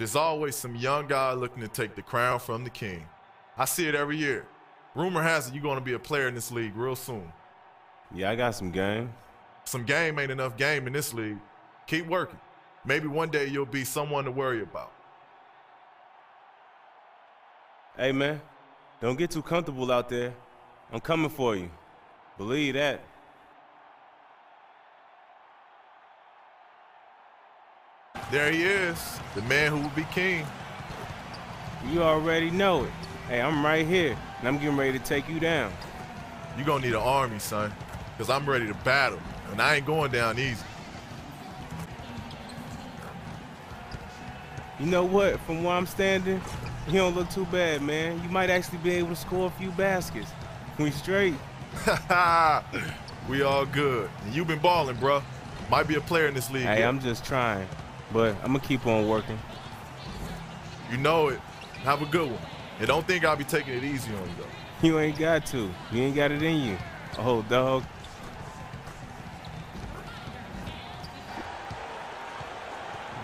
There's always some young guy looking to take the crown from the king. I see it every year. Rumor has it you're going to be a player in this league real soon. Yeah, I got some game. Some game ain't enough game in this league. Keep working. Maybe one day you'll be someone to worry about. Hey, man, don't get too comfortable out there. I'm coming for you. Believe that. There he is, the man who will be king. You already know it. Hey, I'm right here, and I'm getting ready to take you down. You're going to need an army, son, because I'm ready to battle, and I ain't going down easy. You know what? From where I'm standing, you don't look too bad, man. You might actually be able to score a few baskets. We straight. We all good. And you've been balling, bro. Might be a player in this league. Hey, I'm just trying, but I'm going to keep on working. You know it. Have a good one. And don't think I'll be taking it easy on you, though. You ain't got to. You ain't got it in you. Oh, dog.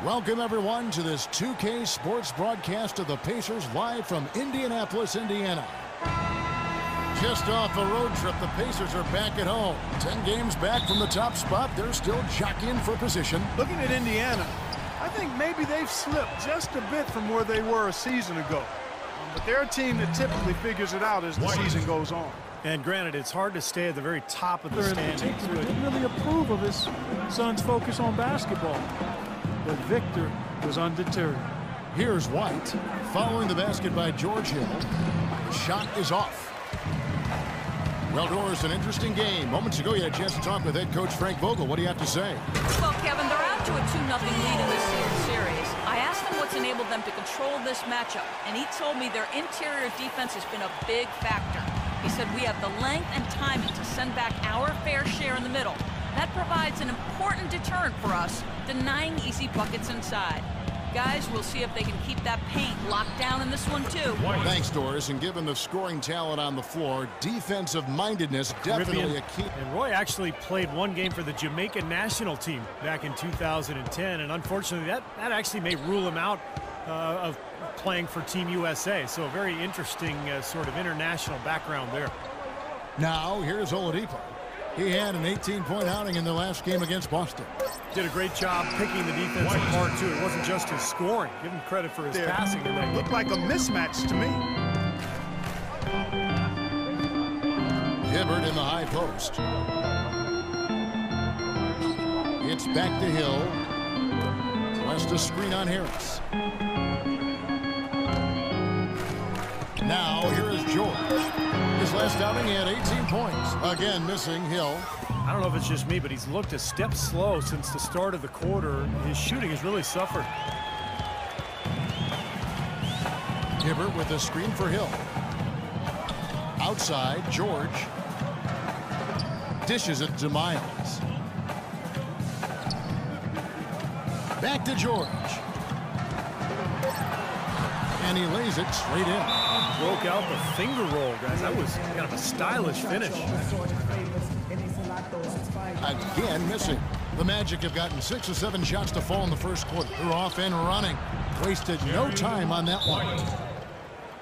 Welcome, everyone, to this 2K Sports broadcast of the Pacers live from Indianapolis, Indiana. Just off a road trip, the Pacers are back at home. 10 games back from the top spot. They're still jockeying for position. Looking at Indiana, I think maybe they've slipped just a bit from where they were a season ago. But they're a team that typically figures it out as the season goes on. And granted, it's hard to stay at the very top of the standings. He didn't really approve of his son's focus on basketball. But Victor was undeterred. Here's White, following the basket by George Hill. The shot is off. Well, Doris, an interesting game. Moments ago, you had a chance to talk with head coach Frank Vogel. What do you have to say? Well, Kevin, they're out to a 2-0 lead in this series. I asked them what's enabled them to control this matchup, and he told me their interior defense has been a big factor. He said we have the length and timing to send back our fair share in the middle. That provides an important deterrent for us, denying easy buckets inside. Guys, we'll see if they can keep that paint locked down in this one, too. Thanks, Doris. And given the scoring talent on the floor, defensive mindedness definitely a key. And Roy actually played one game for the Jamaican national team back in 2010, and unfortunately that actually may rule him out of playing for Team USA. So a very interesting sort of international background there. Now, here's Oladipo. He had an 18-point outing in the last game against Boston. Did a great job picking the defense apart, too. It wasn't just his scoring. Give him credit for his passing. It looked like a mismatch to me. Hibbert in the high post. It's back to Hill. West a screen on Harris. Now, here is George. His last outing, he had 18 points. Again, missing Hill. I don't know if it's just me, but he's looked a step slow since the start of the quarter. His shooting has really suffered. Hibbert with a screen for Hill. Outside, George. Dishes it to Miles. Back to George. And he lays it straight in. Broke out the finger roll, guys. That was kind of a stylish finish. Again missing. The Magic have gotten 6 or 7 shots to fall in the first quarter. They're off and running. Wasted no time on that one.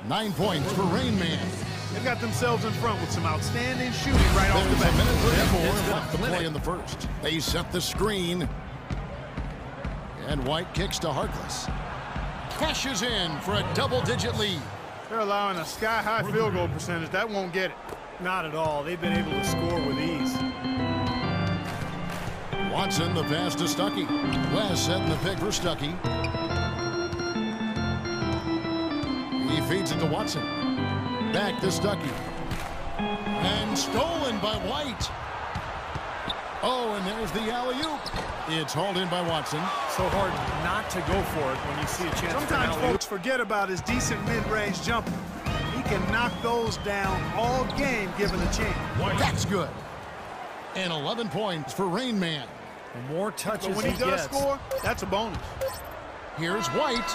9 points for Rain Man. They got themselves in front with some outstanding shooting right off the bat. There's a minute 34 left to play in the first. They set the screen. And White kicks to Harkless. Cashes in for a double-digit lead. They're allowing a sky-high field goal percentage. That won't get it. Not at all. They've been able to score with ease. Watson, the pass to Stuckey. West setting the pick for Stuckey. He feeds it to Watson. Back to Stuckey. And stolen by White. Oh, and there's the alley-oop. It's hauled in by Watson. So hard not to go for it when you see a chance. Sometimes folks forget about his decent mid-range jumper. He can knock those down all game given the chance. That's good. And 11 points for Rain Man. The more touches when he does score, that's a bonus. Here's White.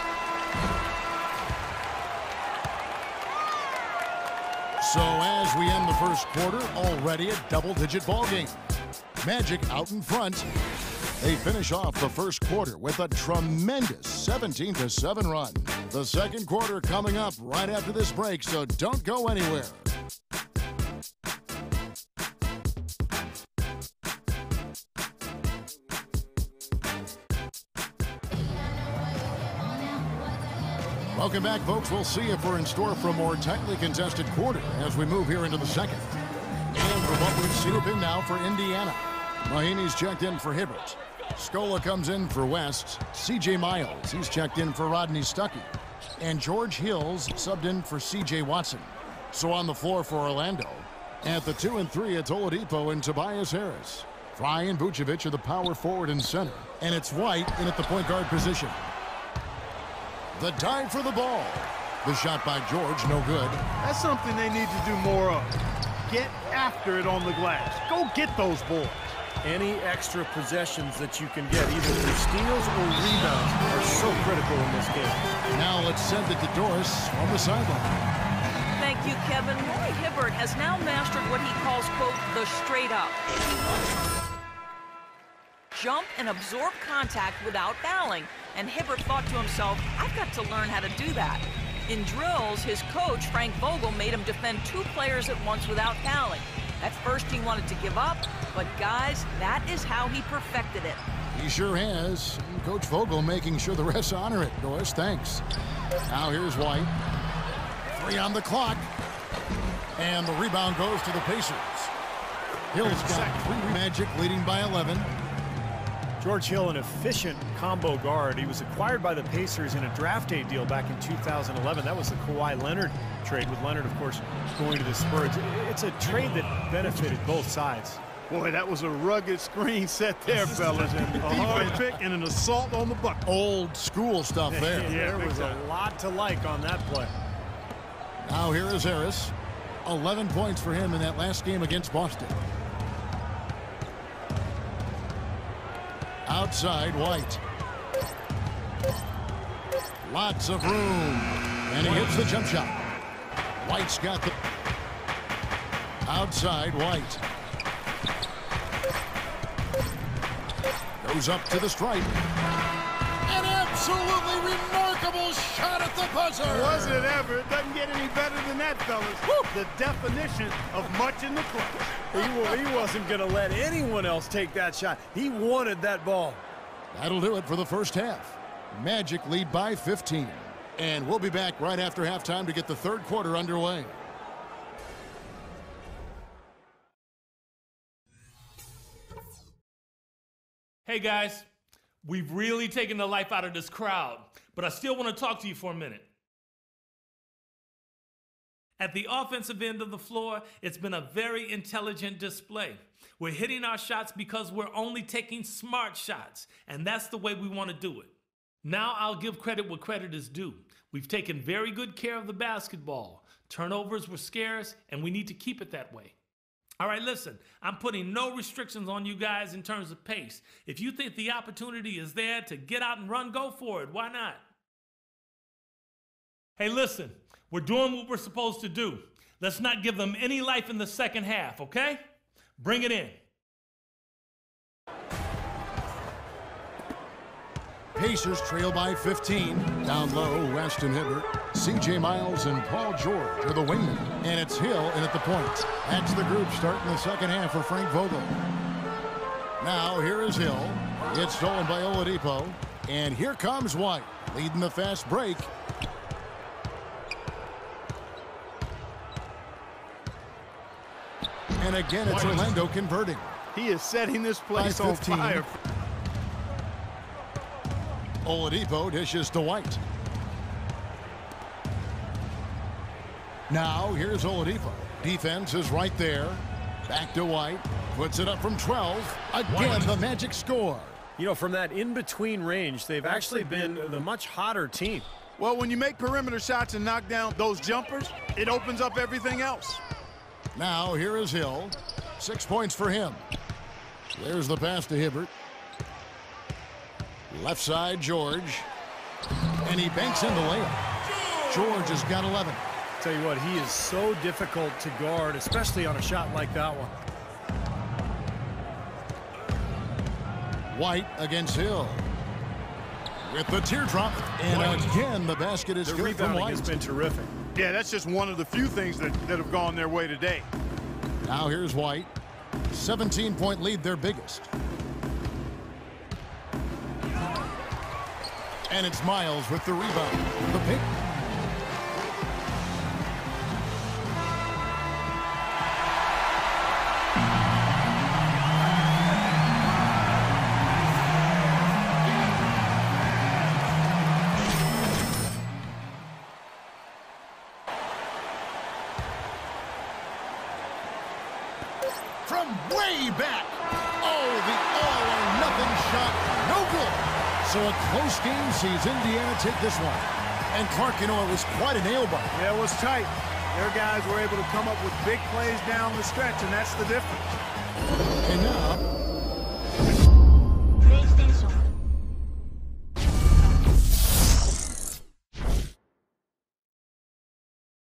So as we end the first quarter, already a double-digit ball game. Magic out in front. They finish off the first quarter with a tremendous 17-7 run. The second quarter coming up right after this break, so don't go anywhere. Welcome back, folks. We'll see if we're in store for a more tightly contested quarter as we move here into the second. And for what we've seen in now for Indiana. Mahaney's checked in for Hibbert. Scola comes in for West. C.J. Miles, he's checked in for Rodney Stuckey. And George Hills subbed in for C.J. Watson. So on the floor for Orlando. At the 2 and 3, it's Oladipo and Tobias Harris. Fry and Vucevic are the power forward and center. And it's White in at the point guard position. The dive for the ball. The shot by George, no good. That's something they need to do more of. Get after it on the glass. Go get those boards. Any extra possessions that you can get, either through steals or rebounds, are so critical in this game. Now let's send it to Doris on the sideline. Thank you, Kevin. Roy Hibbert has now mastered what he calls, quote, the straight up. Jump and absorb contact without fouling. And Hibbert thought to himself, I've got to learn how to do that. In drills, his coach, Frank Vogel, made him defend 2 players at once without fouling. At first, he wanted to give up, but guys, that is how he perfected it. He sure has. Coach Vogel making sure the refs honor it. Doris, thanks. Now here's White. 3 on the clock. And the rebound goes to the Pacers. Hill's got 3. Magic leading by 11. George Hill, an efficient combo guard. He was acquired by the Pacers in a draft day deal back in 2011. That was the Kawhi Leonard trade, with Leonard, of course, going to the Spurs. It's a trade that benefited both sides. Boy, that was a rugged screen set there, fellas. And a hard pick and an assault on the bucket. Old school stuff there. Yeah, there was a lot to like on that play. Now here is Harris. 11 points for him in that last game against Boston. Outside, White. Lots of room. And he hits the jump shot. White's got the... Outside, White. Goes up to the stripe. An absolutely remarkable shot at the buzzer. Was it ever? It doesn't get any better than that, fellas. Woo! The definition of much in the clutch. He wasn't going to let anyone else take that shot. He wanted that ball. That'll do it for the first half. Magic lead by 15. And we'll be back right after halftime to get the third quarter underway. Hey guys, we've really taken the life out of this crowd, but I still want to talk to you for a minute. At the offensive end of the floor, it's been a very intelligent display. We're hitting our shots because we're only taking smart shots, and that's the way we want to do it. Now I'll give credit what credit is due. We've taken very good care of the basketball. Turnovers were scarce, and we need to keep it that way. All right, listen, I'm putting no restrictions on you guys in terms of pace. If you think the opportunity is there to get out and run, go for it. Why not? Hey, listen, we're doing what we're supposed to do. Let's not give them any life in the second half, okay? Bring it in. Pacers trail by 15. Down low, West and Hibbert. C.J. Miles and Paul George are the wingmen. And it's Hill in at the point. That's the group starting the second half for Frank Vogel. Now here is Hill. It's stolen by Oladipo. And here comes White, leading the fast break. And again, it's Orlando converting. He is setting this place on fire. Oladipo dishes to White. Now here's Oladipo. Defense is right there. Back to White. Puts it up from 12. Again, the Magic score. You know, from that in-between range, they've actually been the much hotter team. Well, when you make perimeter shots and knock down those jumpers, it opens up everything else. Now here is Hill. 6 points for him. There's the pass to Hibbert. Left side, George. And he banks in the layup. George has got 11. Tell you what, he is so difficult to guard, especially on a shot like that one. White against Hill. With the teardrop, and again, the basket is good from White. Has been terrific. Yeah, that's just one of the few things that have gone their way today. Now here's White. 17-point lead, their biggest. And it's Miles with the rebound. The pick. From way back. Oh, the all-or-nothing shot. No good. So a close game sees Indiana take this one. And Clark, you know, it was quite a nail-biter. Yeah, it was tight. Their guys were able to come up with big plays down the stretch, and that's the difference. And now,